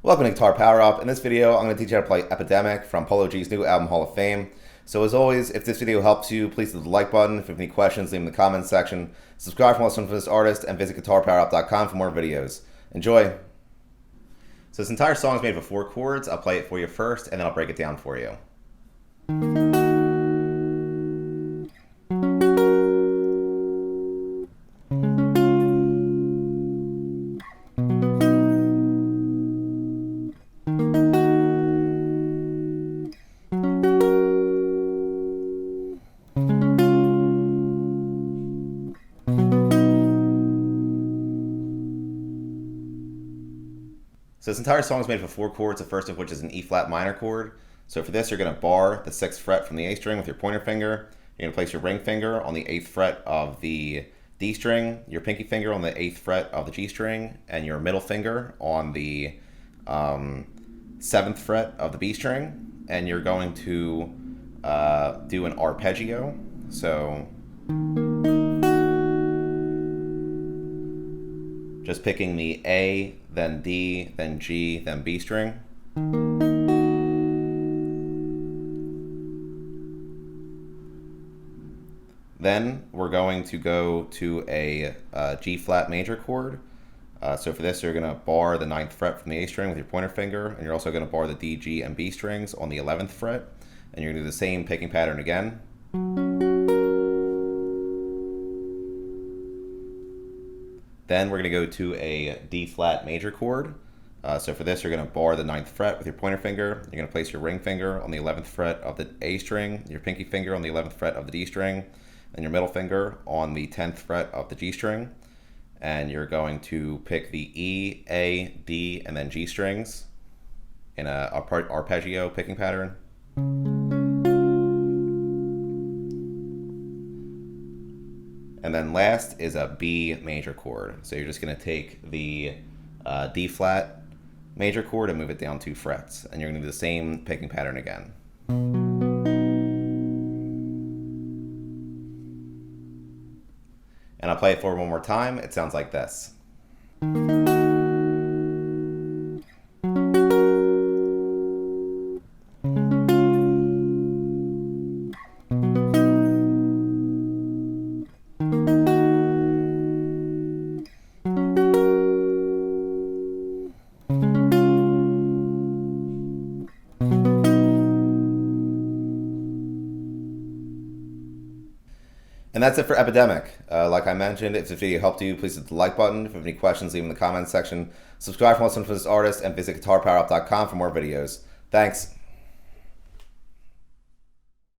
Welcome to Guitar Power Up. In this video, I'm going to teach you how to play Epidemic from Polo G's new album, Hall of Fame. So as always, if this video helps you, please hit the like button. If you have any questions, leave them in the comments section. Subscribe for more stuff for this artist, and visit guitarpowerup.com for more videos. Enjoy! So this entire song is made of 4 chords. I'll play it for you first, and then I'll break it down for you. So this entire song is made up of 4 chords, the first of which is an E flat minor chord. So for this, you're going to bar the 6th fret from the A string with your pointer finger. You're going to place your ring finger on the 8th fret of the D string, your pinky finger on the 8th fret of the G string, and your middle finger on the 7th fret of the B string. And you're going to do an arpeggio. So just picking the A, then D, then G, then B string. Then we're going to go to a G flat major chord. So for this, you're going to bar the 9th fret from the A string with your pointer finger, and you're also going to bar the D, G, and B strings on the 11th fret. And you're going to do the same picking pattern again. Then we're going to go to a D flat major chord. So for this, you're going to bar the 9th fret with your pointer finger. You're going to place your ring finger on the 11th fret of the A string, your pinky finger on the 11th fret of the D string, and your middle finger on the 10th fret of the G string. And you're going to pick the E, A, D, and then G strings in a arpeggio picking pattern. And then last is a B major chord. So you're just going to take the D flat major chord and move it down 2 frets. And you're going to do the same picking pattern again. And I'll play it for one more time. It sounds like this. And that's it for Epidemic. Like I mentioned, if this video helped you, please hit the like button. If you have any questions, leave them in the comments section. Subscribe for more stuff for this artist, and visit guitarpowerup.com for more videos. Thanks.